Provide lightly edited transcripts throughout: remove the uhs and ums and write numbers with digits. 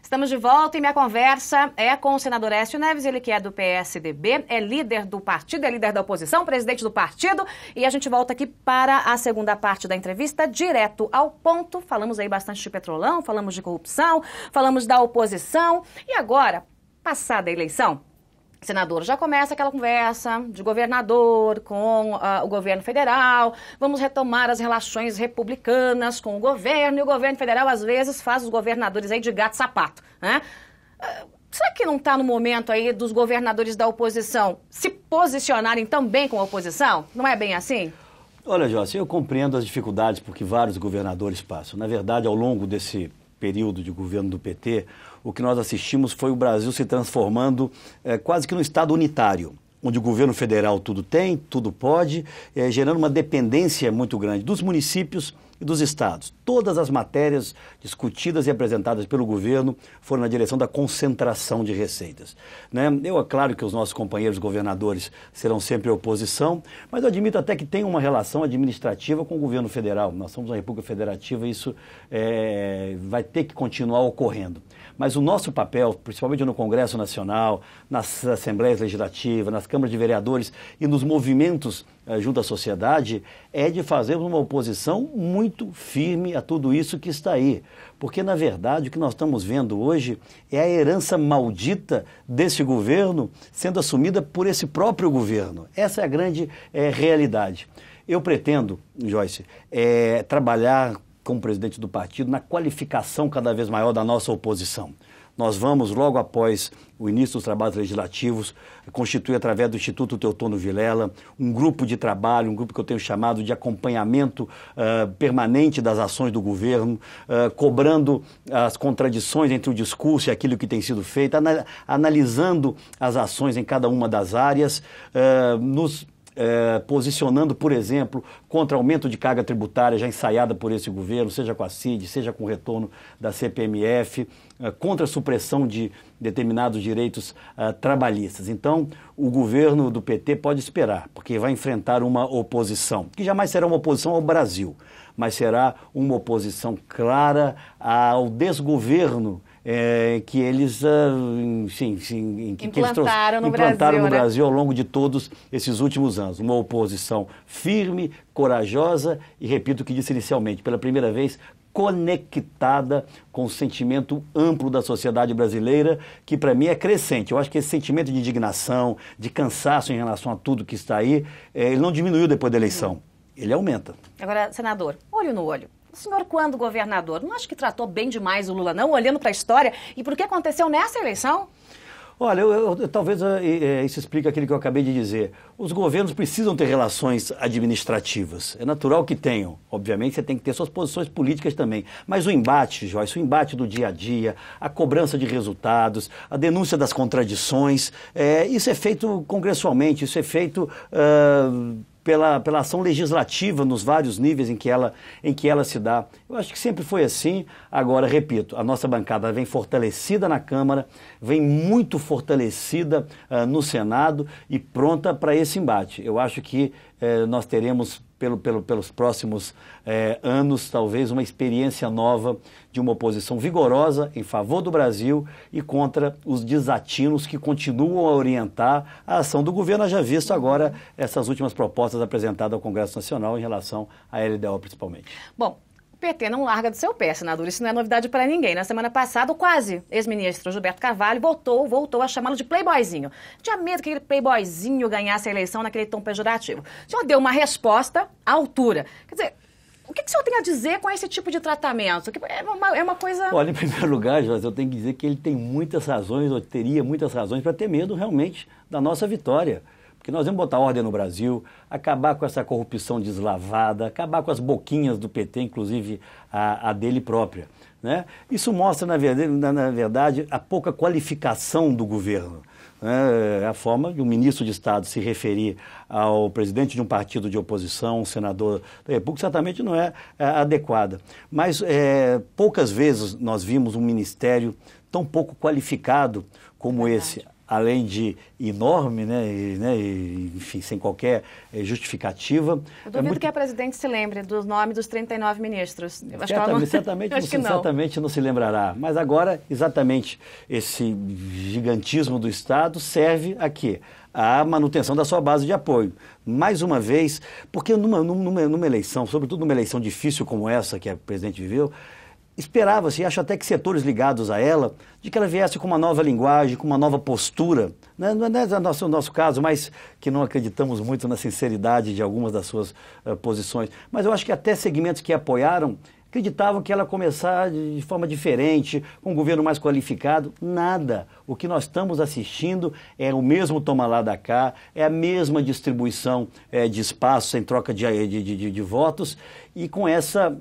Estamos de volta e minha conversa é com o senador Aécio Neves, ele que é do PSDB, é líder do partido, é líder da oposição, presidente do partido. E a gente volta aqui para a segunda parte da entrevista, direto ao ponto. Falamos aí bastante de petrolão, falamos de corrupção, falamos da oposição. E agora, passada a eleição, senador, já começa aquela conversa de governador com o governo federal, vamos retomar as relações republicanas com o governo, e o governo federal às vezes faz os governadores aí de gato-sapato, né? Será que não está no momento aí dos governadores da oposição se posicionarem também com a oposição? Não é bem assim? Olha, Joyce, eu compreendo as dificuldades porque vários governadores passam. Na verdade, ao longo desse período de governo do PT, o que nós assistimos foi o Brasil se transformando quase que num estado unitário, onde o governo federal tudo tem, tudo pode, gerando uma dependência muito grande dos municípios e dos estados. Todas as matérias discutidas e apresentadas pelo governo foram na direção da concentração de receitas, né? É claro que os nossos companheiros governadores serão sempre oposição, mas eu admito até que tem uma relação administrativa com o governo federal. Nós somos uma república federativa e isso vai ter que continuar ocorrendo. Mas o nosso papel, principalmente no Congresso Nacional, nas Assembleias Legislativas, nas câmaras de vereadores e nos movimentos junto à sociedade, é de fazermos uma oposição muito firme a tudo isso que está aí. Porque, na verdade, o que nós estamos vendo hoje é a herança maldita desse governo sendo assumida por esse próprio governo. Essa é a grande realidade. Eu pretendo, Joyce, trabalhar como presidente do partido, na qualificação cada vez maior da nossa oposição. Nós vamos, logo após o início dos trabalhos legislativos, constituir, através do Instituto Teotono Vilela, um grupo de trabalho, um grupo que eu tenho chamado de acompanhamento permanente das ações do governo, cobrando as contradições entre o discurso e aquilo que tem sido feito, analisando as ações em cada uma das áreas, posicionando, por exemplo, contra aumento de carga tributária já ensaiada por esse governo, seja com a CID, seja com o retorno da CPMF, contra a supressão de determinados direitos trabalhistas. Então, o governo do PT pode esperar, porque vai enfrentar uma oposição, que jamais será uma oposição ao Brasil, mas será uma oposição clara ao desgoverno que eles implantaram no Brasil ao longo de todos esses últimos anos. Uma oposição firme, corajosa e, repito o que disse inicialmente, pela primeira vez, conectada com o sentimento amplo da sociedade brasileira, que para mim é crescente. Eu acho que esse sentimento de indignação, de cansaço em relação a tudo que está aí, ele não diminuiu depois da eleição, ele aumenta. Agora, senador, olho no olho. O senhor, quando governador, não acha que tratou bem demais o Lula, não? Olhando para a história e por que aconteceu nessa eleição? Olha, talvez isso explique aquilo que eu acabei de dizer. Os governos precisam ter relações administrativas. É natural que tenham. Obviamente, você tem que ter suas posições políticas também. Mas o embate, Joyce, o embate do dia a dia, a cobrança de resultados, a denúncia das contradições, isso é feito congressualmente, isso é feito pela ação legislativa nos vários níveis em que ela se dá. Eu acho que sempre foi assim. Agora, repito, a nossa bancada vem fortalecida na Câmara, vem muito fortalecida no Senado e pronta para esse embate. Eu acho que nós teremos, pelos próximos anos, talvez uma experiência nova de uma oposição vigorosa em favor do Brasil e contra os desatinos que continuam a orientar a ação do governo. Haja visto agora essas últimas propostas apresentadas ao Congresso Nacional em relação à LDO principalmente. Bom, o PT não larga do seu pé, senador. Isso não é novidade para ninguém. Na semana passada, o quase ex-ministro Gilberto Carvalho voltou a chamá-lo de playboyzinho. Tinha medo que aquele playboyzinho ganhasse a eleição naquele tom pejorativo. O senhor deu uma resposta à altura. Quer dizer, o que o senhor tem a dizer com esse tipo de tratamento? É uma coisa... Olha, em primeiro lugar, Jorge, eu tenho que dizer que ele tem muitas razões, ou teria muitas razões para ter medo realmente da nossa vitória. Porque nós vamos botar ordem no Brasil, acabar com essa corrupção deslavada, acabar com as boquinhas do PT, inclusive a dele própria, né? Isso mostra, na verdade, a pouca qualificação do governo. A forma de um ministro de Estado se referir ao presidente de um partido de oposição, um senador da República, certamente não é adequada. Mas poucas vezes nós vimos um ministério tão pouco qualificado como esse. além de enorme, enfim, sem qualquer justificativa. Eu duvido que a presidente se lembre dos nomes dos 39 ministros. Certamente não se lembrará. Mas agora, exatamente, esse gigantismo do Estado serve a quê? A manutenção da sua base de apoio. Mais uma vez, porque numa eleição, sobretudo numa eleição difícil como essa que a presidente viveu, esperava-se, e acho até que setores ligados a ela, de que ela viesse com uma nova linguagem, com uma nova postura. Não é o nosso caso, mas que não acreditamos muito na sinceridade de algumas das suas posições. Mas eu acho que até segmentos que a apoiaram acreditavam que ela ia começar de forma diferente, com um governo mais qualificado. Nada. O que nós estamos assistindo é o mesmo toma lá da cá, é a mesma distribuição de espaços em troca de votos, e com essa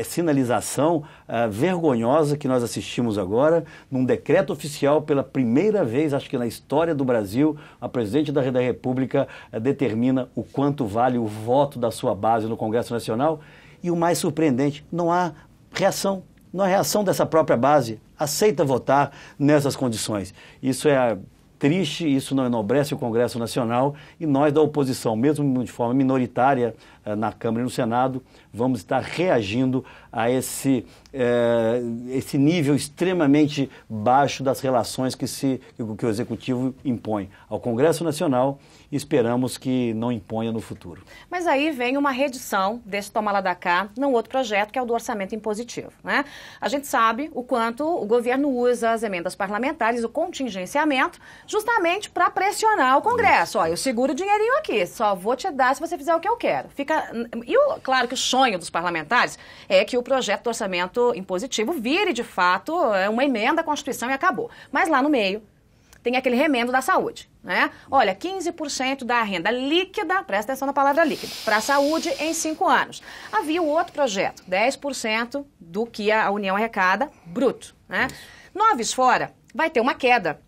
sinalização vergonhosa que nós assistimos agora, num decreto oficial, pela primeira vez, acho que na história do Brasil, a presidente da República determina o quanto vale o voto da sua base no Congresso Nacional. E o mais surpreendente, não há reação. Não há reação dessa própria base. Aceita votar nessas condições. Isso é triste, isso não enobrece o Congresso Nacional, e nós da oposição, mesmo de forma minoritária na Câmara e no Senado, vamos estar reagindo a esse nível extremamente baixo das relações que o Executivo impõe ao Congresso Nacional, e esperamos que não imponha no futuro. Mas aí vem uma reedição desse toma lá da cá num outro projeto, que é o do orçamento impositivo, né? A gente sabe o quanto o governo usa as emendas parlamentares, o contingenciamento, justamente para pressionar o Congresso. Ó, eu seguro o dinheirinho aqui, só vou te dar se você fizer o que eu quero. Claro que o sonho dos parlamentares é que o projeto do orçamento impositivo vire, de fato, uma emenda à Constituição e acabou. Mas lá no meio tem aquele remendo da saúde, né? Olha, 15% da renda líquida, presta atenção na palavra líquida, para a saúde em 5 anos. Havia o outro projeto, 10% do que a União arrecada bruto, né? Noves fora, vai ter uma queda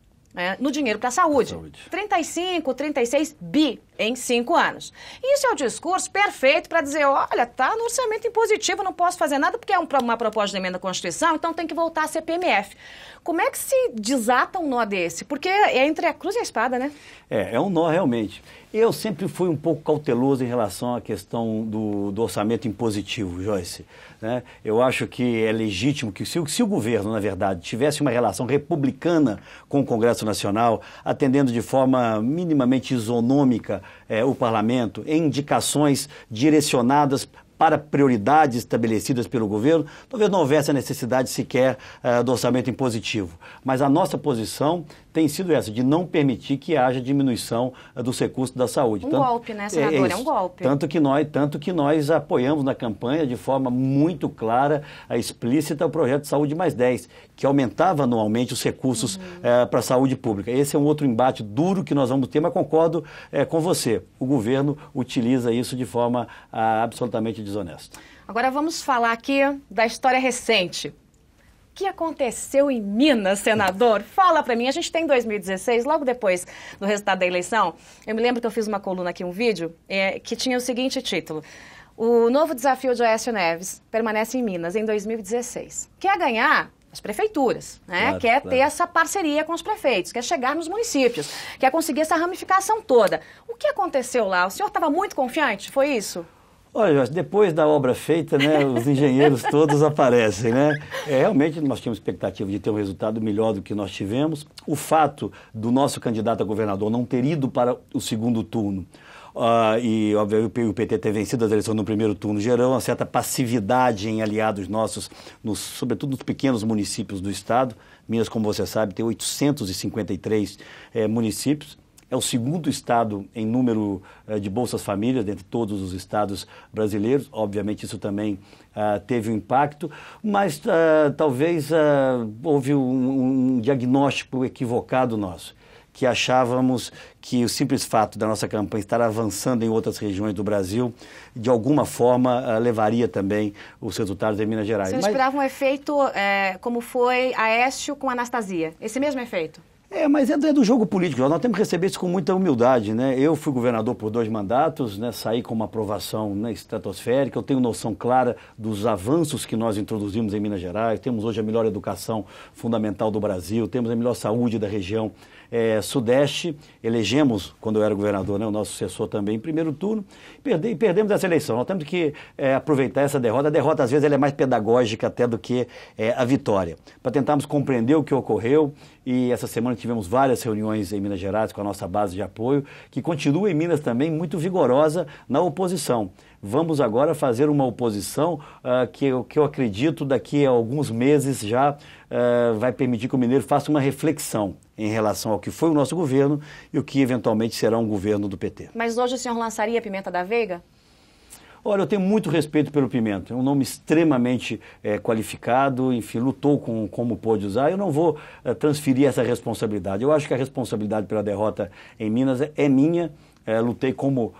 no dinheiro para a saúde. 35, 36 bi em 5 anos. Isso é o discurso perfeito para dizer, olha, tá no orçamento impositivo, não posso fazer nada porque é uma proposta de emenda à Constituição, então tem que voltar a CPMF. Como é que se desata um nó desse? Porque é entre a cruz e a espada, né? É um nó realmente. Eu sempre fui um pouco cauteloso em relação à questão do orçamento impositivo, Joyce, né? Eu acho que é legítimo que se o governo, na verdade, tivesse uma relação republicana com o Congresso Nacional, atendendo de forma minimamente isonômica o parlamento, em indicações direcionadas para prioridades estabelecidas pelo governo, talvez não houvesse a necessidade sequer do orçamento impositivo. Mas a nossa posição tem sido essa, de não permitir que haja diminuição dos recursos da saúde. Golpe, né, senador? É um golpe. Tanto que nós apoiamos na campanha de forma muito clara, explícita, o projeto de Saúde Mais 10, que aumentava anualmente os recursos para a saúde pública. Esse é um outro embate duro que nós vamos ter, mas concordo com você. O governo utiliza isso de forma absolutamente desonesta. Agora vamos falar aqui da história recente. O que aconteceu em Minas, senador? Fala pra mim. A gente tem 2016, logo depois do resultado da eleição, eu me lembro que eu fiz uma coluna aqui, um vídeo, que tinha o seguinte título: o novo desafio de Aécio Neves permanece em Minas em 2016. Quer ganhar as prefeituras, né? Quer ter essa parceria com os prefeitos, quer chegar nos municípios, quer conseguir essa ramificação toda. O que aconteceu lá? O senhor estava muito confiante? Foi isso? Olha, depois da obra feita, né, os engenheiros todos aparecem, né? Realmente nós tínhamos expectativa de ter um resultado melhor do que nós tivemos. O fato do nosso candidato a governador não ter ido para o segundo turno e, obviamente, o PT ter vencido as eleições no primeiro turno gerou uma certa passividade em aliados nossos, sobretudo nos pequenos municípios do estado. Minas, como você sabe, tem 853 municípios. É o segundo estado em número de Bolsas Famílias, dentre todos os estados brasileiros. Obviamente, isso também teve um impacto, mas talvez houve um diagnóstico equivocado nosso, que achávamos que o simples fato da nossa campanha estar avançando em outras regiões do Brasil, de alguma forma, levaria também os resultados em Minas Gerais. Você esperava um efeito como foi Aécio com Anastasia? Esse mesmo efeito? Mas é do jogo político. Nós temos que receber isso com muita humildade, né? Eu fui governador por 2 mandatos, né? Saí com uma aprovação, né, estratosférica. Eu tenho noção clara dos avanços que nós introduzimos em Minas Gerais. Temos hoje a melhor educação fundamental do Brasil, temos a melhor saúde da região Sudeste. Elegemos, quando eu era governador, né, o nosso sucessor também em primeiro turno, e perdemos essa eleição. Nós temos que aproveitar essa derrota. A derrota, às vezes, ela é mais pedagógica até do que a vitória, para tentarmos compreender o que ocorreu. E essa semana tivemos várias reuniões em Minas Gerais com a nossa base de apoio, que continua em Minas também muito vigorosa na oposição. Vamos agora fazer uma oposição que eu acredito daqui a alguns meses já vai permitir que o mineiro faça uma reflexão em relação ao que foi o nosso governo e o que eventualmente será um governo do PT. Mas hoje o senhor lançaria a Pimenta da Veiga? Olha, eu tenho muito respeito pelo Pimenta, é um nome extremamente qualificado, enfim, lutou como pôde usar. Eu não vou transferir essa responsabilidade. Eu acho que a responsabilidade pela derrota em Minas é minha. Lutei como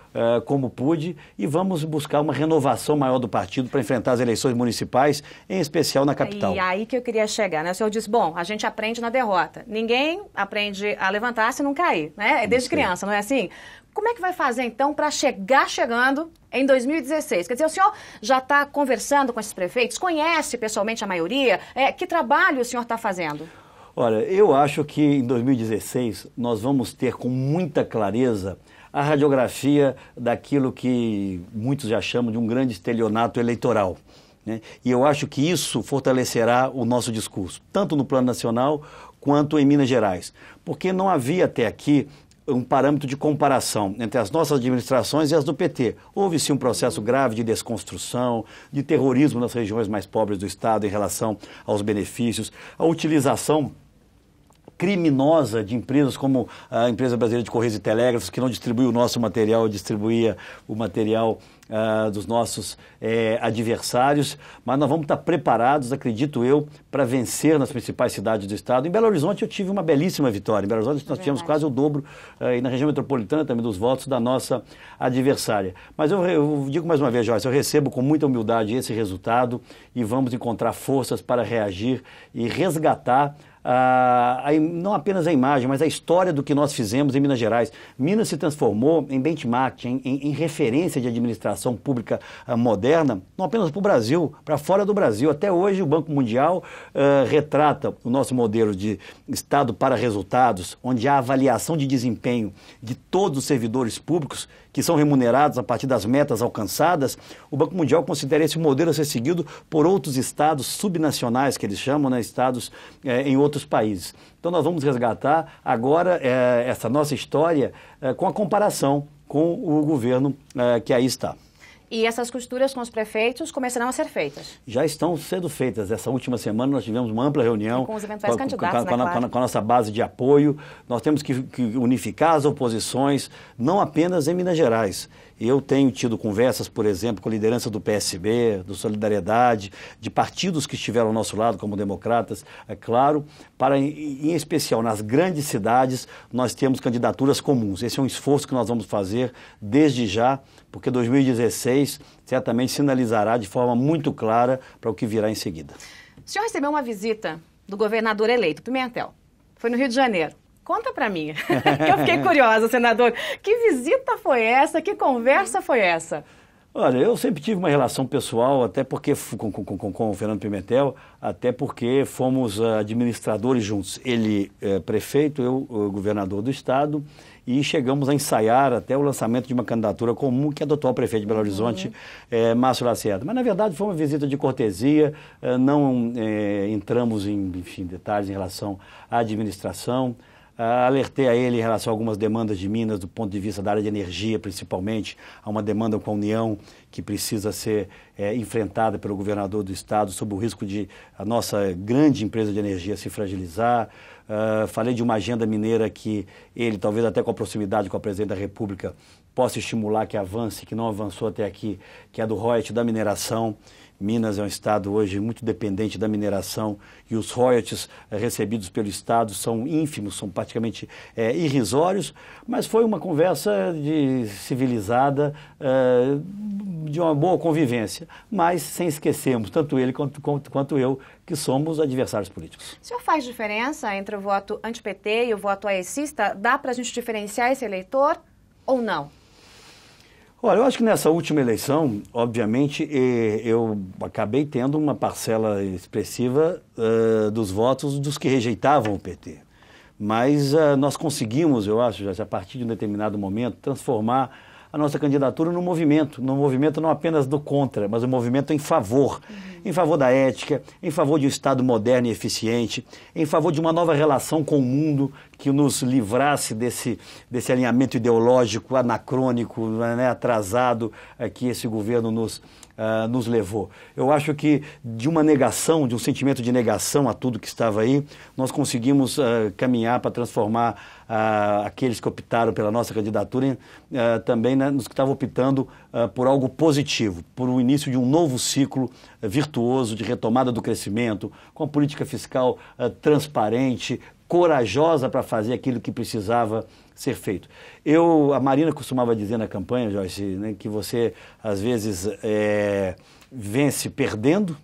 pude e vamos buscar uma renovação maior do partido para enfrentar as eleições municipais, em especial na capital. E aí que eu queria chegar, né? O senhor disse, bom, a gente aprende na derrota. Ninguém aprende a levantar-se e não cair, né? É desde criança, não é assim? Como é que vai fazer, então, para chegando em 2016? Quer dizer, o senhor já está conversando com esses prefeitos, conhece pessoalmente a maioria? Que trabalho o senhor está fazendo? Olha, eu acho que em 2016 nós vamos ter com muita clareza a radiografia daquilo que muitos já chamam de um grande estelionato eleitoral, né? E eu acho que isso fortalecerá o nosso discurso, tanto no plano nacional quanto em Minas Gerais, porque não havia até aqui um parâmetro de comparação entre as nossas administrações e as do PT. Houve sim um processo grave de desconstrução, de terrorismo nas regiões mais pobres do Estado em relação aos benefícios, a utilização criminosa de empresas como a Empresa Brasileira de Correios e Telégrafos, que não distribuía o nosso material, distribuía o material dos nossos adversários, mas nós vamos estar preparados, acredito eu, para vencer nas principais cidades do Estado. Em Belo Horizonte eu tive uma belíssima vitória. Em Belo Horizonte nós tivemos quase o dobro, e na região metropolitana também, dos votos da nossa adversária. Mas eu digo mais uma vez, Joyce, eu recebo com muita humildade esse resultado e vamos encontrar forças para reagir e resgatar não apenas a imagem, mas a história do que nós fizemos em Minas Gerais. Minas se transformou em benchmark, em referência de administração pública moderna, não apenas para o Brasil, para fora do Brasil. Até hoje o Banco Mundial retrata o nosso modelo de Estado para resultados, onde há avaliação de desempenho de todos os servidores públicos que são remunerados a partir das metas alcançadas. O Banco Mundial considera esse modelo a ser seguido por outros estados subnacionais, que eles chamam, né, estados em outros países. Então nós vamos resgatar agora essa nossa história com a comparação com o governo que aí está. E essas costuras com os prefeitos começarão a ser feitas? Já estão sendo feitas. Essa última semana nós tivemos uma ampla reunião com os eventuais candidatos, com a nossa base de apoio. Nós temos que unificar as oposições, não apenas em Minas Gerais. Eu tenho tido conversas, por exemplo, com a liderança do PSB, do Solidariedade, de partidos que estiveram ao nosso lado, como democratas, é claro, para, em especial, nas grandes cidades, nós temos candidaturas comuns. Esse é um esforço que nós vamos fazer desde já, porque 2016 certamente sinalizará de forma muito clara para o que virá em seguida. O senhor recebeu uma visita do governador eleito, Pimentel. Foi no Rio de Janeiro. Conta pra mim, que eu fiquei curiosa, senador. Que visita foi essa? Que conversa foi essa? Olha, eu sempre tive uma relação pessoal, até porque com o Fernando Pimentel, até porque fomos administradores juntos. Ele prefeito, eu governador do Estado, e chegamos a ensaiar até o lançamento de uma candidatura comum que adotou o prefeito de Belo Horizonte, Márcio Lacerda. Mas, na verdade, foi uma visita de cortesia, não entramos em detalhes em relação à administração. Alertei a ele em relação a algumas demandas de Minas, do ponto de vista da área de energia, principalmente. Há uma demanda com a União que precisa ser enfrentada pelo governador do Estado, sob o risco de a nossa grande empresa de energia se fragilizar. Falei de uma agenda mineira que ele, talvez até com a proximidade com a presidente da República, possa estimular que avance, que não avançou até aqui, que é do royalties da mineração. Minas é um estado hoje muito dependente da mineração e os royalties recebidos pelo estado são ínfimos, são praticamente irrisórios, mas foi uma conversa civilizada, de uma boa convivência, mas sem esquecermos, tanto ele quanto eu, que somos adversários políticos. O senhor faz diferença entre o voto anti-PT e o voto aecista? Dá para a gente diferenciar esse eleitor ou não? Olha, eu acho que nessa última eleição, obviamente, eu acabei tendo uma parcela expressiva dos votos dos que rejeitavam o PT. Mas nós conseguimos, eu acho, já a partir de um determinado momento, transformar a nossa candidatura num movimento não apenas do contra, mas um movimento em favor da ética, em favor de um Estado moderno e eficiente, em favor de uma nova relação com o mundo que nos livrasse desse alinhamento ideológico anacrônico, né, atrasado que esse governo nos levou. Eu acho que de uma negação, de um sentimento de negação a tudo que estava aí, nós conseguimos caminhar para transformar aqueles que optaram pela nossa candidatura também, né, nos que estavam optando por algo positivo, por o início de um novo ciclo virtuoso de retomada do crescimento, com a política fiscal transparente, corajosa para fazer aquilo que precisava ser feito. A Marina costumava dizer na campanha, Joyce, né, que você, às vezes, vence perdendo,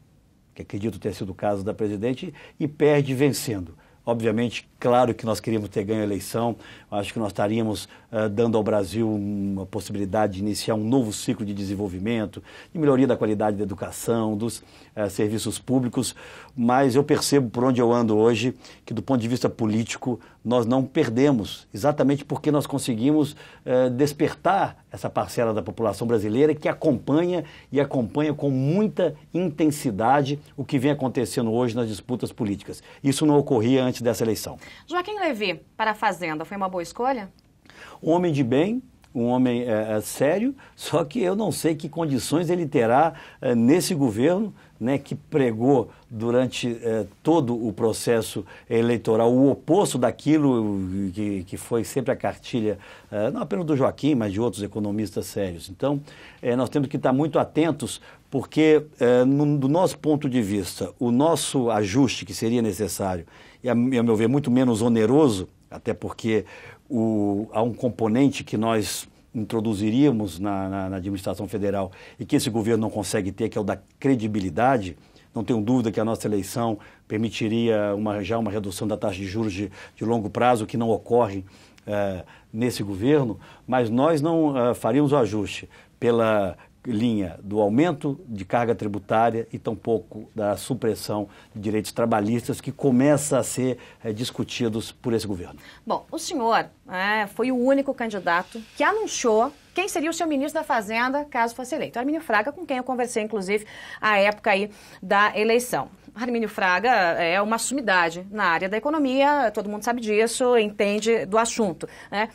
que acredito ter sido o caso da presidente, e perde vencendo. Obviamente, claro que nós queríamos ter ganho a eleição, acho que nós estaríamos dando ao Brasil uma possibilidade de iniciar um novo ciclo de desenvolvimento, de melhoria da qualidade da educação, dos serviços públicos, mas eu percebo por onde eu ando hoje que, do ponto de vista político, nós não perdemos, exatamente porque nós conseguimos despertar essa parcela da população brasileira que acompanha com muita intensidade o que vem acontecendo hoje nas disputas políticas. Isso não ocorria antes dessa eleição. Joaquim Levy, para a Fazenda, foi uma boa escolha? Um homem de bem, um homem sério, só que eu não sei que condições ele terá nesse governo, né, que pregou durante todo o processo eleitoral o oposto daquilo que foi sempre a cartilha, não apenas do Joaquim, mas de outros economistas sérios. Então, nós temos que estar muito atentos, porque, do nosso ponto de vista, o nosso ajuste que seria necessário, e a meu ver muito menos oneroso, até porque há um componente que nós introduziríamos na administração federal e que esse governo não consegue ter, que é o da credibilidade. Não tenho dúvida que a nossa eleição permitiria já uma redução da taxa de juros de longo prazo, que não ocorre nesse governo, mas nós não faríamos o ajuste pela linha do aumento de carga tributária e tampouco da supressão de direitos trabalhistas que começa a ser discutidos por esse governo. Bom, o senhor foi o único candidato que anunciou quem seria o seu ministro da Fazenda caso fosse eleito. Armínio Fraga, com quem eu conversei, inclusive, à época aí da eleição. Armínio Fraga é uma sumidade na área da economia, todo mundo sabe disso, entende do assunto, né?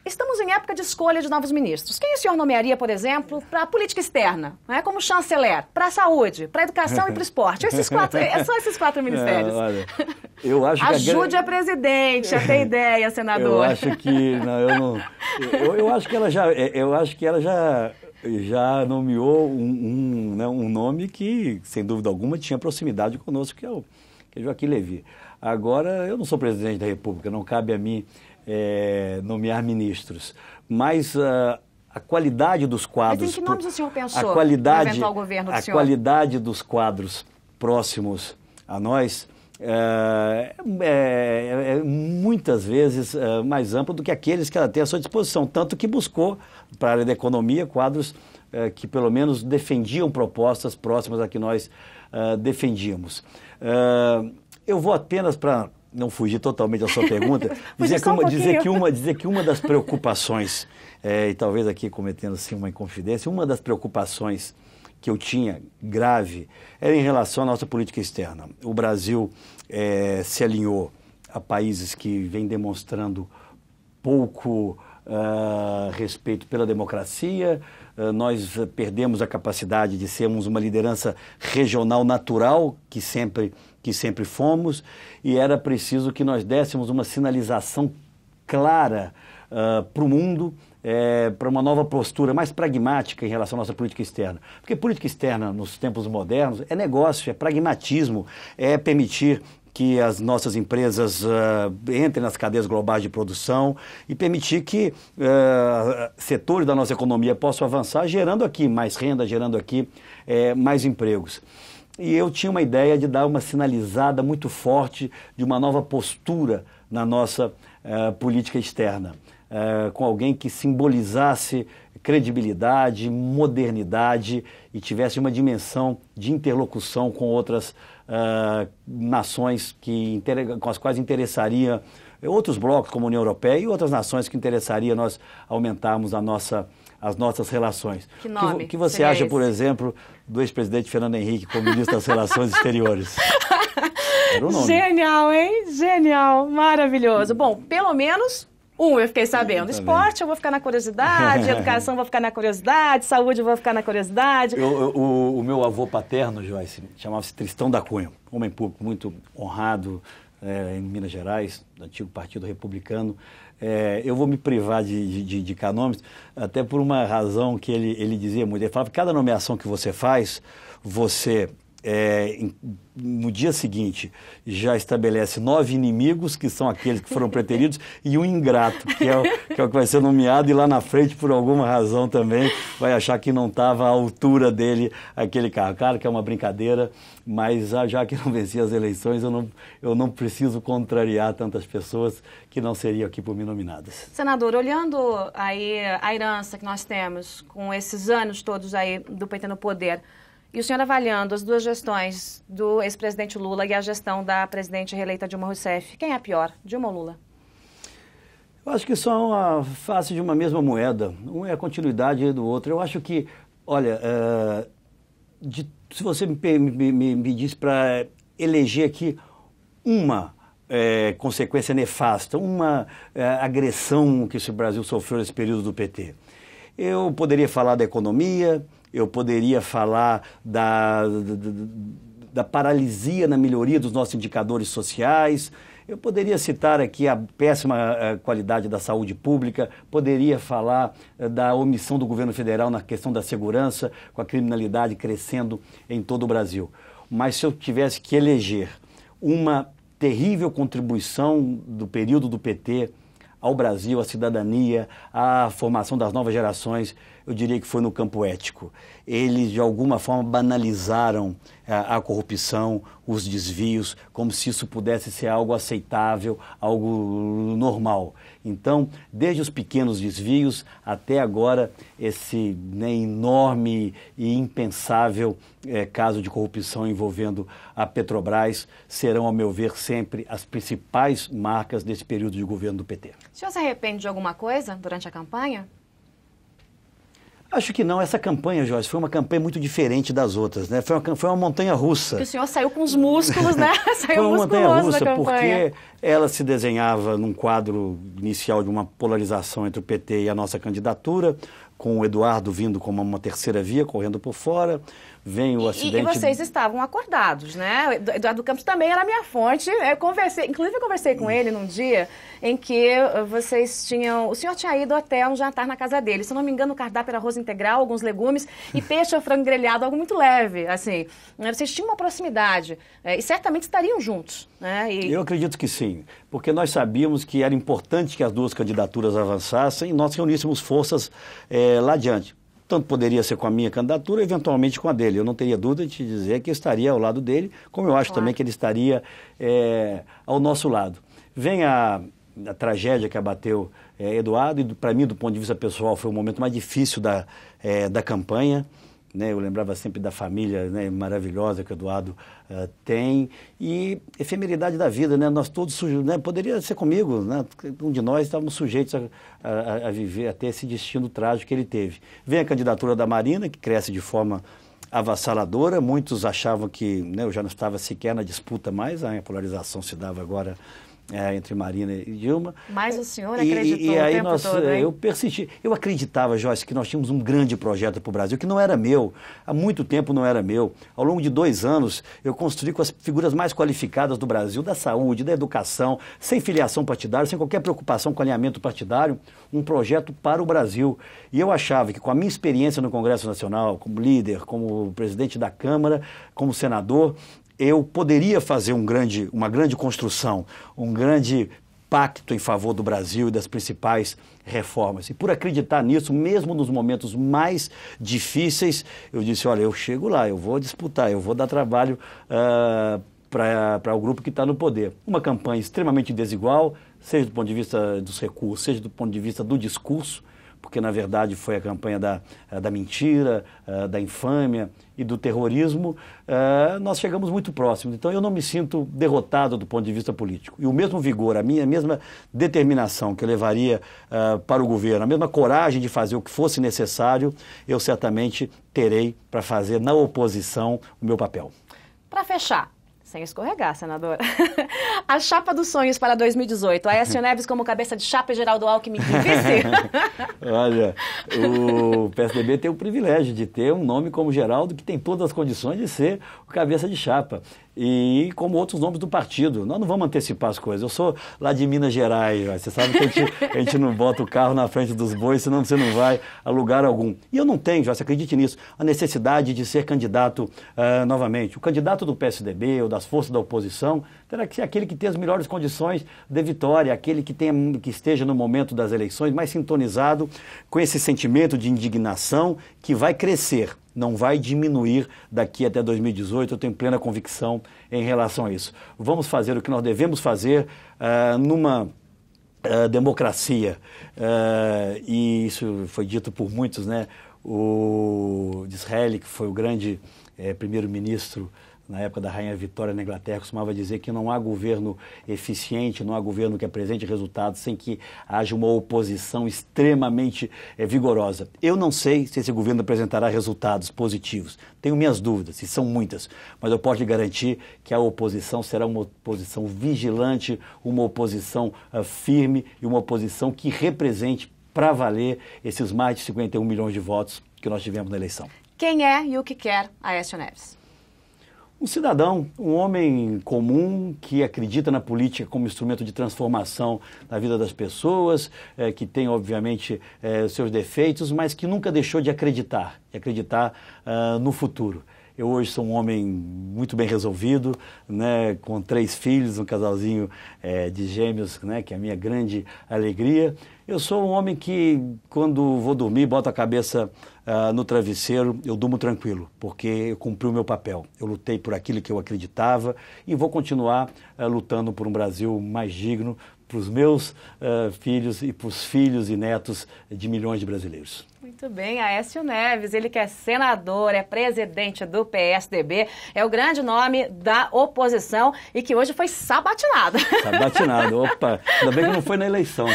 Estamos em época de escolha de novos ministros. Quem o senhor nomearia, por exemplo, para a política externa, né, como chanceler, para a saúde, para a educação e para o esporte? São esses quatro ministérios. Olha, eu acho que ajude a presidente a ter ideia, senador. Eu acho que eu acho que ela já nomeou um nome que, sem dúvida alguma, tinha proximidade conosco, que é Joaquim Levy. Agora, eu não sou presidente da República, não cabe a mim nomear ministros, mas a qualidade dos quadros... Mas em que nomes o senhor pensou no eventual governo do senhor? A qualidade dos quadros próximos a nós muitas vezes mais ampla do que aqueles que ela tem à sua disposição, tanto que buscou, para a área da economia, quadros que pelo menos defendiam propostas próximas a que nós defendíamos. Eu vou apenas para não fugir totalmente da sua pergunta, dizer que uma das preocupações, e talvez aqui cometendo assim uma inconfidência, uma das preocupações que eu tinha grave era em relação à nossa política externa. O Brasil se alinhou a países que vêm demonstrando pouco respeito pela democracia. Nós perdemos a capacidade de sermos uma liderança regional natural, que sempre fomos, e era preciso que nós dessemos uma sinalização clara para o mundo, para uma nova postura mais pragmática em relação à nossa política externa. Porque política externa, nos tempos modernos, é negócio, é pragmatismo, é permitir que as nossas empresas entrem nas cadeias globais de produção e permitir que setores da nossa economia possam avançar, gerando aqui mais renda, gerando aqui mais empregos. E eu tinha uma ideia de dar uma sinalizada muito forte de uma nova postura na nossa política externa, com alguém que simbolizasse credibilidade, modernidade e tivesse uma dimensão de interlocução com outras nações com as quais interessaria, outros blocos como a União Europeia e outras nações que interessaria nós aumentarmos as nossas relações. Que nome? O que você acha, por exemplo, do ex-presidente Fernando Henrique como ministro das Relações Exteriores? Era o nome. Genial, hein? Genial, maravilhoso. Bom, pelo menos eu fiquei sabendo. Esporte eu vou ficar na curiosidade, educação eu vou ficar na curiosidade, saúde eu vou ficar na curiosidade. O meu avô paterno, Joyce, chamava-se Tristão da Cunha, homem público muito honrado em Minas Gerais, do antigo Partido Republicano. Eu vou me privar de indicar nomes, até por uma razão que ele dizia muito. Ele falava que cada nomeação que você faz, você... no dia seguinte já estabelece 9 inimigos, que são aqueles que foram preteridos, e um ingrato, que é o que vai ser nomeado, e lá na frente, por alguma razão também, vai achar que não estava à altura dele aquele carro. Claro que é uma brincadeira, mas já que não venci as eleições, eu não preciso contrariar tantas pessoas que não seriam aqui por mim nominadas. Senador, olhando aí a herança que nós temos com esses anos todos aí do PT no poder, e o senhor avaliando as duas gestões do ex-presidente Lula e a gestão da presidente reeleita Dilma Rousseff, quem é a pior, Dilma ou Lula? Eu acho que são a face de uma mesma moeda. Um é a continuidade do outro. Eu acho que, olha, se você me diz para eleger aqui uma consequência nefasta, uma agressão que esse Brasil sofreu nesse período do PT, eu poderia falar da economia, eu poderia falar da paralisia na melhoria dos nossos indicadores sociais, eu poderia citar aqui a péssima qualidade da saúde pública, poderia falar da omissão do governo federal na questão da segurança, com a criminalidade crescendo em todo o Brasil. Mas se eu tivesse que eleger uma terrível contribuição do período do PT ao Brasil, à cidadania, à formação das novas gerações, eu diria que foi no campo ético. Eles, de alguma forma, banalizaram a corrupção, os desvios, como se isso pudesse ser algo aceitável, algo normal. Então, desde os pequenos desvios até agora, esse enorme e impensável caso de corrupção envolvendo a Petrobras serão, ao meu ver, sempre as principais marcas desse período de governo do PT. O senhor se arrepende de alguma coisa durante a campanha? Acho que não. Essa campanha, Joyce, foi uma campanha muito diferente das outras, né? Foi uma montanha-russa. Que o senhor saiu com os músculos, né? Foi uma montanha-russa porque ela se desenhava num quadro inicial de uma polarização entre o PT e a nossa candidatura, com o Eduardo vindo como uma terceira via, correndo por fora. Vem o acidente... E vocês estavam acordados, né? Eduardo Campos também era minha fonte. Inclusive, eu conversei com ele num dia em que vocês tinham... O senhor tinha ido até um jantar na casa dele. Se eu não me engano, o cardápio era arroz integral, alguns legumes e peixe ou frango grelhado, algo muito leve, assim. Vocês tinham uma proximidade e certamente estariam juntos, né? Eu acredito que sim, porque nós sabíamos que era importante que as duas candidaturas avançassem e nós reuníssemos forças lá adiante. Tanto poderia ser com a minha candidatura, eventualmente com a dele. Eu não teria dúvida de dizer que eu estaria ao lado dele, como eu acho também que ele estaria ao nosso lado. Vem a tragédia que abateu Eduardo, e para mim, do ponto de vista pessoal, foi o momento mais difícil da campanha. Né? Eu lembrava sempre da família, né, maravilhosa que o Eduardo tem, e efemeridade da vida, né? Nós todos, né, poderia ser comigo, né? Um de nós estávamos sujeitos a viver até esse destino trágico que ele teve. Vem a candidatura da Marina, que cresce de forma avassaladora. Muitos achavam que, né, eu já não estava sequer na disputa mais, a polarização se dava agora entre Marina e Dilma. Mas o senhor acreditou e aí o tempo todo, hein? Eu persisti. Eu acreditava, Joyce, que nós tínhamos um grande projeto para o Brasil, que não era meu. Há muito tempo não era meu. Ao longo de 2 anos, eu construí com as figuras mais qualificadas do Brasil, da saúde, da educação, sem filiação partidária, sem qualquer preocupação com alinhamento partidário, um projeto para o Brasil. E eu achava que com a minha experiência no Congresso Nacional, como líder, como presidente da Câmara, como senador, eu poderia fazer uma grande construção, um grande pacto em favor do Brasil e das principais reformas. E por acreditar nisso, mesmo nos momentos mais difíceis, eu disse, olha, eu chego lá, eu vou disputar, eu vou dar trabalho para o grupo que está no poder. Uma campanha extremamente desigual, seja do ponto de vista dos recursos, seja do ponto de vista do discurso, porque na verdade foi a campanha da mentira, da infâmia e do terrorismo, nós chegamos muito próximos. Então eu não me sinto derrotado do ponto de vista político. E o mesmo vigor, a mesma determinação que eu levaria para o governo, a mesma coragem de fazer o que fosse necessário, eu certamente terei para fazer na oposição o meu papel. Para fechar, sem escorregar, senadora, a chapa dos sonhos para 2018, Aécio Neves como cabeça de chapa e Geraldo Alckmin de vice? Olha, o PSDB tem o privilégio de ter um nome como Geraldo, que tem todas as condições de ser o cabeça de chapa. E como outros nomes do partido. Nós não vamos antecipar as coisas. Eu sou lá de Minas Gerais, você sabe que a gente não bota o carro na frente dos bois, senão você não vai a lugar algum. E eu não tenho, já se acredite nisso, a necessidade de ser candidato novamente. O candidato do PSDB ou das forças da oposição terá que ser aquele que tem as melhores condições de vitória, aquele que esteja no momento das eleições mais sintonizado com esse sentimento de indignação que vai crescer. Não vai diminuir daqui até 2018, eu tenho plena convicção em relação a isso. Vamos fazer o que nós devemos fazer numa democracia, e isso foi dito por muitos, né? O Disraeli, que foi o grande primeiro-ministro na época da Rainha Vitória na Inglaterra, costumava dizer que não há governo eficiente, não há governo que apresente resultados sem que haja uma oposição extremamente vigorosa. Eu não sei se esse governo apresentará resultados positivos. Tenho minhas dúvidas, e são muitas, mas eu posso lhe garantir que a oposição será uma oposição vigilante, uma oposição firme e uma oposição que represente para valer esses mais de 51 milhões de votos que nós tivemos na eleição. Quem é e o que quer Aécio Neves? Um cidadão, um homem comum que acredita na política como instrumento de transformação na vida das pessoas, que tem, obviamente, os seus defeitos, mas que nunca deixou de acreditar no futuro. Eu hoje sou um homem muito bem resolvido, né, com 3 filhos, um casalzinho de gêmeos, né, que é a minha grande alegria. Eu sou um homem que, quando vou dormir, boto a cabeça no travesseiro, eu durmo tranquilo, porque eu cumpri o meu papel. Eu lutei por aquilo que eu acreditava e vou continuar lutando por um Brasil mais digno para os meus filhos e para os filhos e netos de milhões de brasileiros. Muito bem, Aécio Neves, ele que é senador, é presidente do PSDB, é o grande nome da oposição e que hoje foi sabatinado. Sabatinado, opa, ainda bem que não foi na eleição.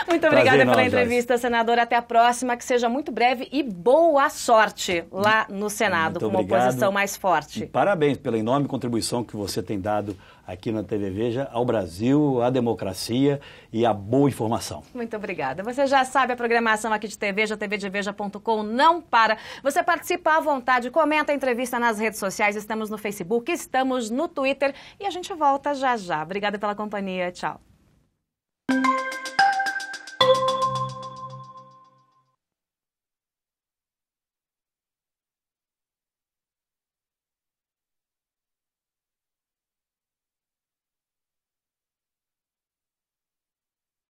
Muito obrigada pela entrevista, senadora, até a próxima, que seja muito breve e boa sorte lá no Senado, com uma oposição mais forte. E parabéns pela enorme contribuição que você tem dado aqui na TV Veja ao Brasil, à democracia e à boa informação. Muito obrigada. Você já sabe a programação aqui de TV Veja, tvdeveja.com não para. Você participa à vontade, comenta a entrevista nas redes sociais, estamos no Facebook, estamos no Twitter e a gente volta já já. Obrigada pela companhia, tchau.